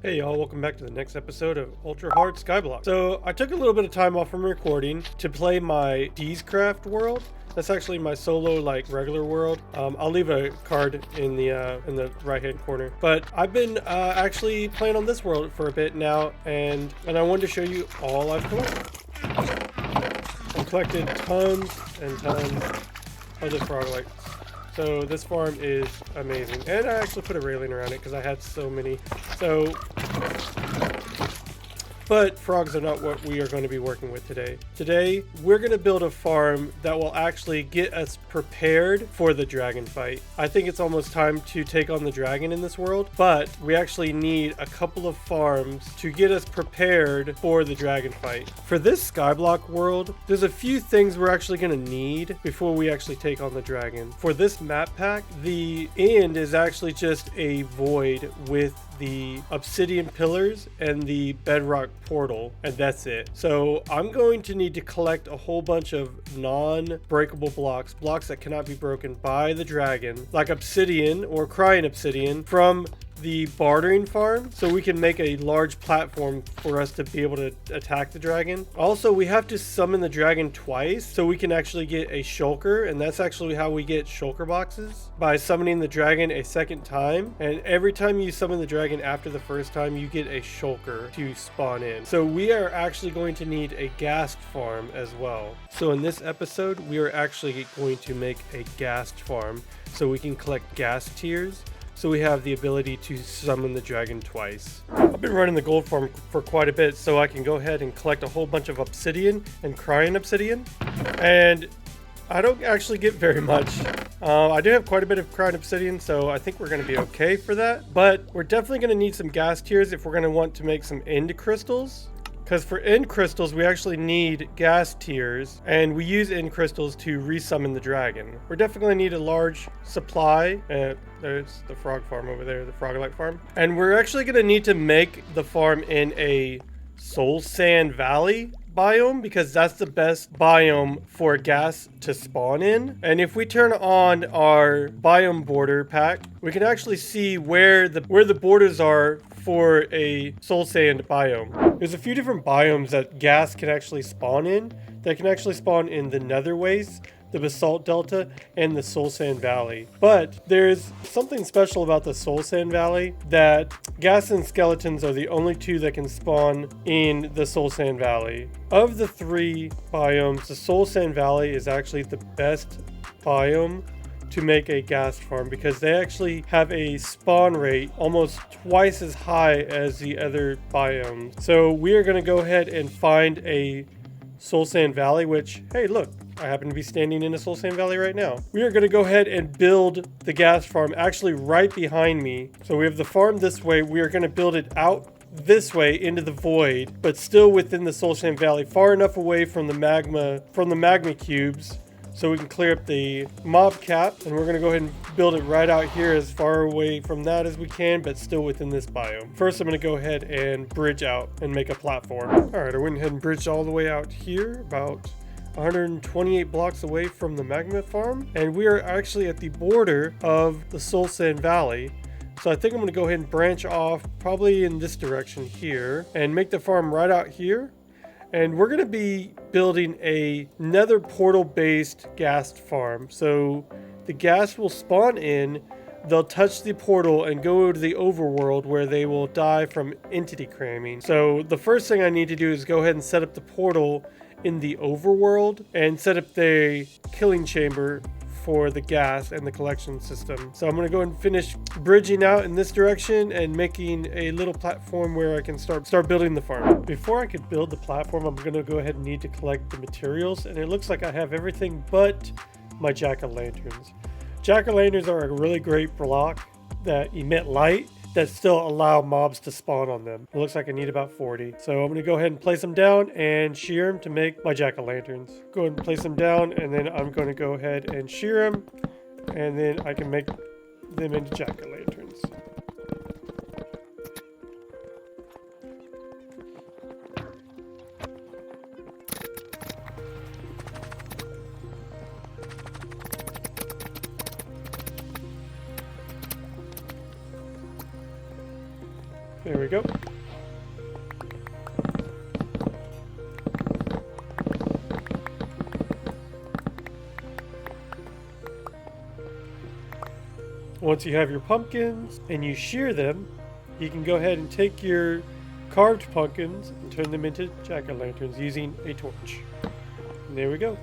Hey y'all, welcome back to the next episode of Ultra Hard Skyblock. So I took a little bit of time off from recording to play my Craft world. That's actually my solo, regular world. I'll leave a card in the right hand corner. But I've been actually playing on this world for a bit now, and I wanted to show you all I've collected. I've collected tons and tons of the Froglight. So this farm is amazing, and I actually put a railing around it because I had so many. But frogs are not what we are going to be working with today. Today, we're going to build a farm that will actually get us prepared for the dragon fight. I think it's almost time to take on the dragon in this world, but we actually need a couple of farms to get us prepared for the dragon fight. For this Skyblock world, there's a few things we're actually going to need before we actually take on the dragon. For this map pack, the end is actually just a void with the obsidian pillars and the bedrock portal, and that's it. So I'm going to need to collect a whole bunch of non-breakable blocks that cannot be broken by the dragon, like obsidian or crying obsidian from the bartering farm, so we can make a large platform for us to be able to attack the dragon. Also, we have to summon the dragon twice so we can actually get a shulker, and that's actually how we get shulker boxes, by summoning the dragon a second time. And every time you summon the dragon after the first time, you get a shulker to spawn in. So we are actually going to need a ghast farm as well. So in this episode, we are actually going to make a ghast farm so we can collect ghast tiers, so we have the ability to summon the dragon twice. I've been running the gold farm for quite a bit, so I can go ahead and collect a whole bunch of obsidian and crying obsidian. And I don't actually get very much. I do have quite a bit of crying obsidian, so I think we're going to be okay for that. But we're definitely going to need some ghast tiers if we're going to want to make some end crystals. Because for end crystals, we actually need ghast tiers, and we use end crystals to resummon the dragon. We're definitely going to need a large supply. There's the frog farm over there, the Froglight farm. And we're actually going to need to make the farm in a soul sand valley biome, because that's the best biome for ghast to spawn in. And if we turn on our biome border pack, we can actually see where the borders are for a soul sand biome. There's a few different biomes that ghast can actually spawn in. They can actually spawn in the nether wastes, the basalt delta, and the soul sand valley. But there's something special about the soul sand valley, that ghast and skeletons are the only two that can spawn in the soul sand valley. Of the three biomes, the soul sand valley is actually the best biome to make a ghast farm, because they actually have a spawn rate almost twice as high as the other biomes. So we are going to go ahead and find a soul sand valley, which, hey, look, I happen to be standing in a soul sand valley right now. We are going to go ahead and build the ghast farm actually right behind me. So we have the farm this way. We are going to build it out this way into the void, but still within the soul sand valley, far enough away from the magma cubes, so we can clear up the mob cap. And we're going to go ahead and build it right out here, as far away from that as we can, but still within this biome. First, I'm going to go ahead and bridge out and make a platform. All right, I went ahead and bridged all the way out here, about 128 blocks away from the magma farm. And we are actually at the border of the soul sand valley. So I think I'm going to go ahead and branch off probably in this direction here and make the farm right out here. And we're going to be building a nether portal based ghast farm. So the ghast will spawn in, they'll touch the portal and go to the overworld, where they will die from entity cramming. So the first thing I need to do is go ahead and set up the portal in the overworld and set up the killing chamber for the ghast and the collection system. So I'm going to go and finish bridging out in this direction and making a little platform where I can start building the farm. Before I could build the platform, I'm going to go ahead and need to collect the materials, and it looks like I have everything but my jack-o'-lanterns. Jack-o'-lanterns are a really great block that emit light that still allow mobs to spawn on them. It looks like I need about 40. So I'm going to go ahead and place them down and shear them to make my jack-o'-lanterns. Go ahead and place them down, and then I'm going to go ahead and shear them, and then I can make them into jack-o'-lanterns. There we go. Once you have your pumpkins and you shear them, you can go ahead and take your carved pumpkins and turn them into jack-o'-lanterns using a torch. And there we go.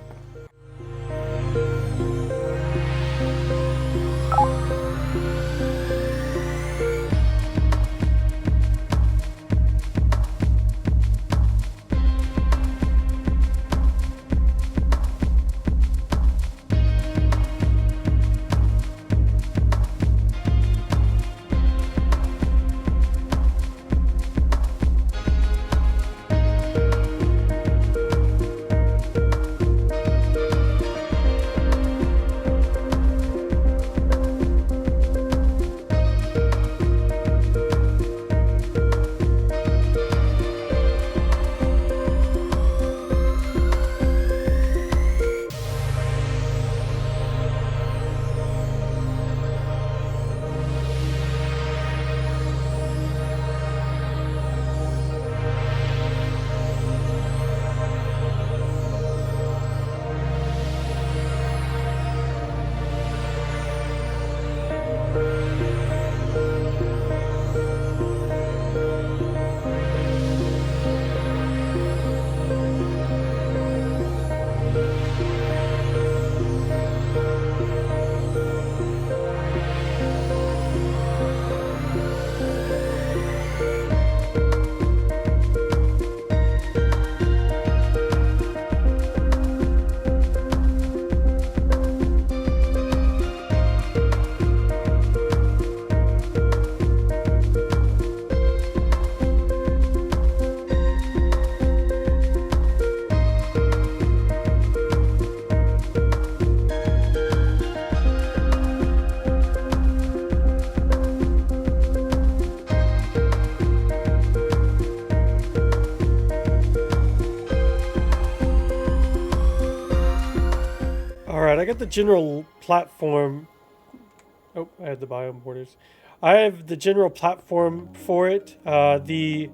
Alright, I got the general platform. Oh, I had the biome borders. I have the general platform for it. The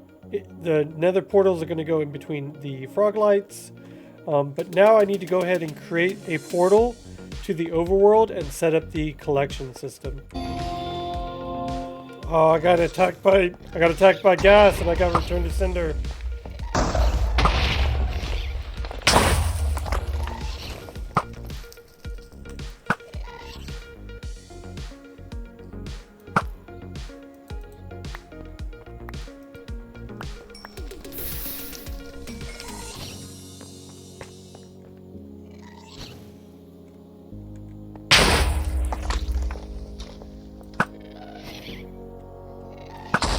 nether portals are going to go in between the Froglights. But now I need to go ahead and create a portal to the overworld and set up the collection system. Oh, I got attacked by Ghast and I got returned to Cinder.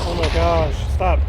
Oh my gosh, stop.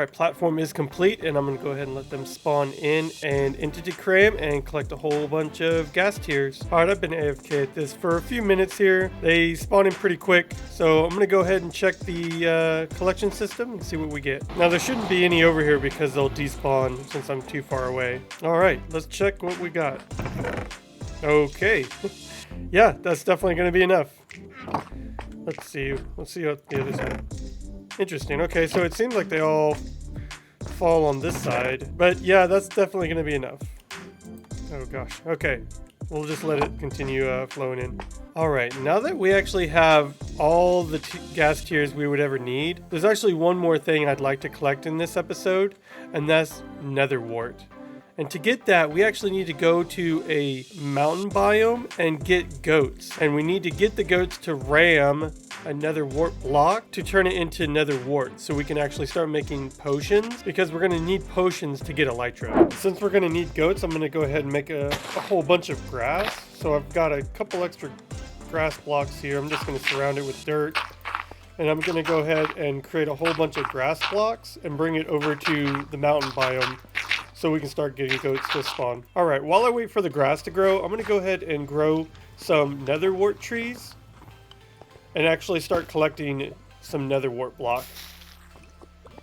my platform is complete, and I'm going to go ahead and let them spawn in and entity cram and collect a whole bunch of gas tiers. Alright, I've been AFK at this for a few minutes here. They spawn in pretty quick, so I'm going to go ahead and check the collection system and see what we get. Now, there shouldn't be any over here because they'll despawn since I'm too far away. Alright, let's check what we got. Okay. Yeah, that's definitely going to be enough. Let's see what the other side. Interesting. Okay, so it seems like they all fall on this side. But yeah, that's definitely going to be enough. Oh gosh. Okay. We'll just let it continue flowing in. Alright, now that we actually have all the gas tiers we would ever need, there's actually one more thing I'd like to collect in this episode, and that's nether wart. And to get that, we actually need to go to a mountain biome and get goats. And we need to get the goats to ram a nether wart block to turn it into nether wart, so we can actually start making potions, because we're going to need potions to get elytra. Since we're going to need goats, I'm going to go ahead and make a whole bunch of grass. So I've got a couple extra grass blocks here. I'm just going to surround it with dirt. And I'm going to go ahead and create a whole bunch of grass blocks and bring it over to the mountain biome, so we can start getting goats to spawn. Alright, while I wait for the grass to grow, I'm going to go ahead and grow some nether wart trees and actually start collecting some nether wart block.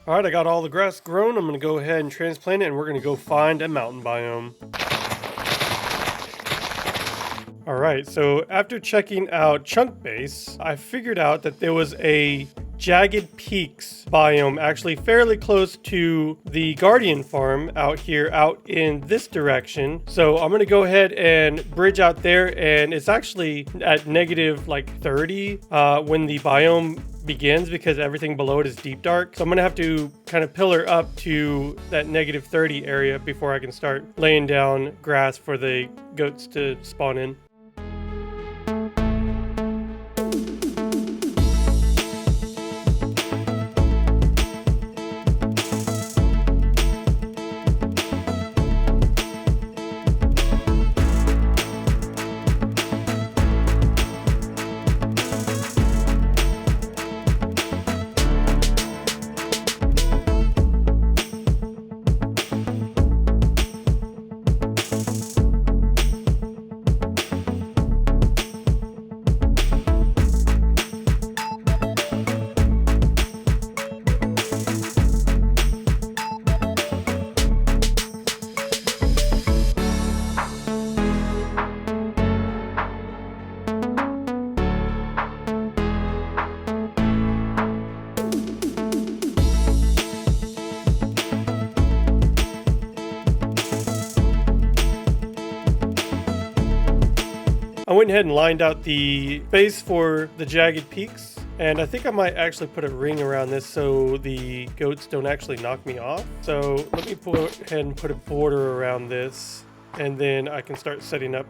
Alright, I got all the grass grown. I'm going to go ahead and transplant it, and we're going to go find a mountain biome. Alright, so after checking out Chunk Base, I figured out that there was a Jagged Peaks biome actually fairly close to the Guardian farm out here, out in this direction. So I'm going to go ahead and bridge out there, and it's actually at negative like 30 when the biome begins, because everything below it is deep dark. So I'm going to have to kind of pillar up to that negative 30 area before I can start laying down grass for the goats to spawn in. I went ahead and lined out the base for the Jagged Peaks, and I think I might actually put a ring around this so the goats don't actually knock me off. So let me go ahead and put a border around this, and then I can start setting up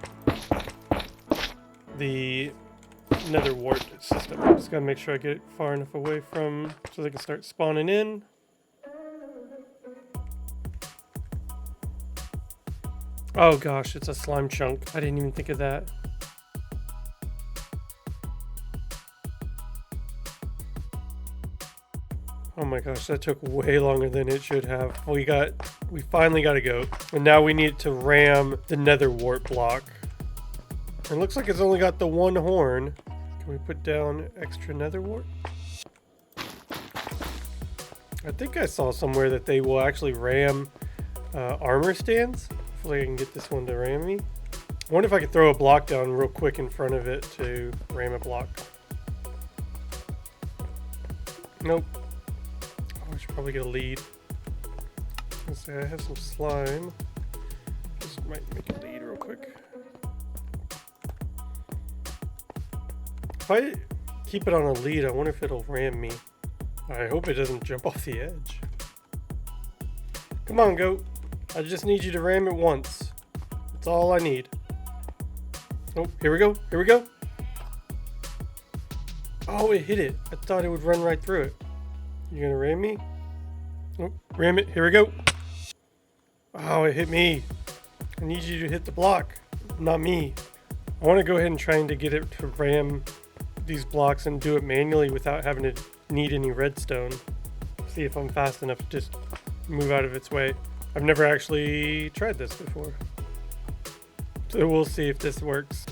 the nether wart system. I'm just gotta make sure I get it far enough away from so they can start spawning in. Oh gosh, it's a slime chunk. I didn't even think of that. Oh my gosh, that took way longer than it should have. We finally got a goat. And now we need to ram the nether wart block. It looks like it's only got the one horn. Can we put down extra nether wart? I think I saw somewhere that they will actually ram armor stands. Hopefully I can get this one to ram me. I wonder if I could throw a block down real quick in front of it to ram a block. Nope. I should probably get a lead. Let's say I have some slime. Just might make a lead real quick. If I keep it on a lead, I wonder if it'll ram me. I hope it doesn't jump off the edge. Come on, goat. I just need you to ram it once. That's all I need. Oh, here we go. Here we go. Oh, it hit it. I thought it would run right through it. You gonna ram me? Oh, ram it. Here we go. Oh, it hit me. I need you to hit the block, not me. I want to go ahead and try to get it to ram these blocks and do it manually without having to need any redstone. See if I'm fast enough to just move out of its way. I've never actually tried this before. So we'll see if this works.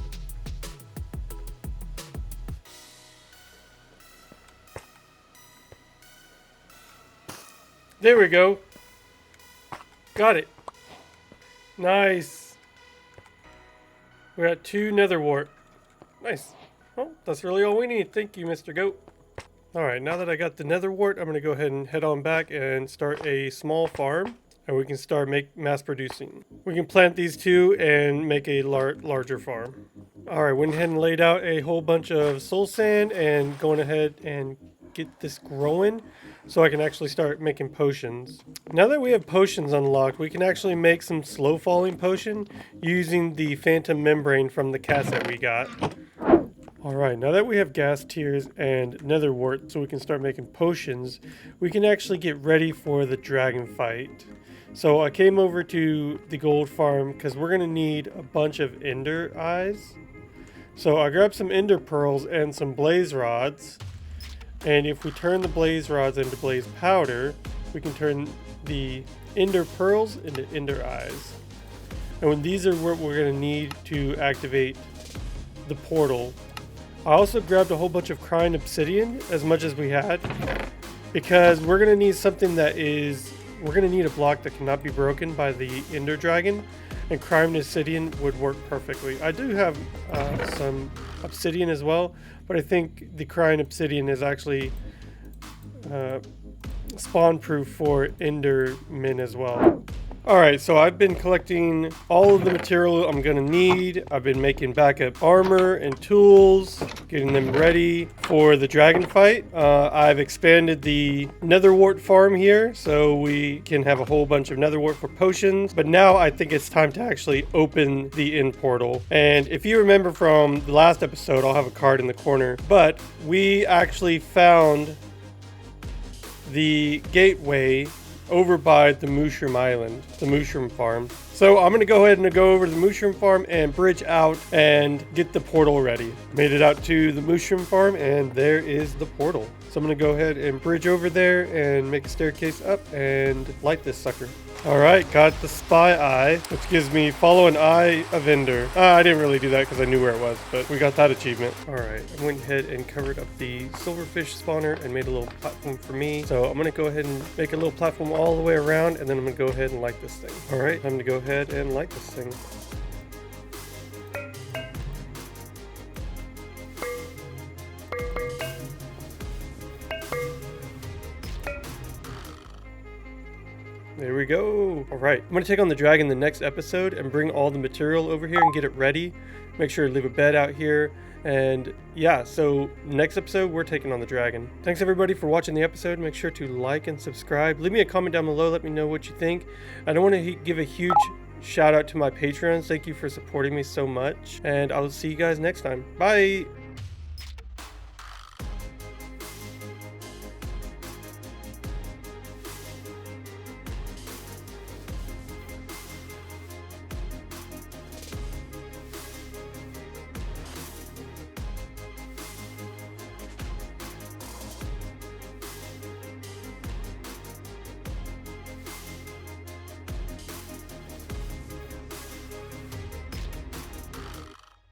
There we go. Got it. Nice. We're at 2 nether wart. Nice. Well, that's really all we need. Thank you, Mr. Goat. Alright, now that I got the nether wart, I'm going to go ahead and head on back and start a small farm. And we can start mass producing. We can plant these 2 and make a larger farm. Alright, went ahead and laid out a whole bunch of soul sand and going ahead and get this growing so I can actually start making potions. Now that we have potions unlocked, we can actually make some slow falling potion using the phantom membrane from the cats that we got. Alright, now that we have ghast tears and nether wart so we can start making potions, we can actually get ready for the dragon fight. So I came over to the gold farm because we're going to need a bunch of ender eyes. So I grabbed some ender pearls and some blaze rods. And if we turn the blaze rods into blaze powder, we can turn the ender pearls into ender eyes. And when these are what we're going to need to activate the portal. I also grabbed a whole bunch of crying obsidian, as much as we had, because we're going to need something that is, we're going to need a block that cannot be broken by the ender dragon, and crying obsidian would work perfectly. I do have some obsidian as well, but I think the crying obsidian is actually spawn proof for endermen as well. Alright, so I've been collecting all of the material I'm going to need. I've been making backup armor and tools, getting them ready for the dragon fight. I've expanded the nether wart farm here, so we can have a whole bunch of nether wart for potions. But now I think it's time to actually open the end portal. And if you remember from the last episode, I'll have a card in the corner, but we actually found the gateway over by the mushroom island, the mushroom farm. So I'm gonna go ahead and go over to the mushroom farm and bridge out and get the portal ready. Made it out to the mushroom farm and there is the portal. So I'm gonna go ahead and bridge over there and make a staircase up and light this sucker. Alright, got the spy eye, which gives me follow an eye of ender. I didn't really do that because I knew where it was, but we got that achievement. Alright, I went ahead and covered up the silverfish spawner and made a little platform for me. So I'm going to go ahead and make a little platform all the way around, and then I'm going to go ahead and light this thing. Alright, time to go ahead and light this thing. There we go. All right, I'm gonna take on the dragon the next episode and bring all the material over here and get it ready. Make sure to leave a bed out here. And yeah, so next episode, we're taking on the dragon. Thanks everybody for watching the episode. Make sure to like and subscribe. Leave me a comment down below. Let me know what you think. I don't want to give a huge shout out to my Patreons. Thank you for supporting me so much. And I'll see you guys next time. Bye.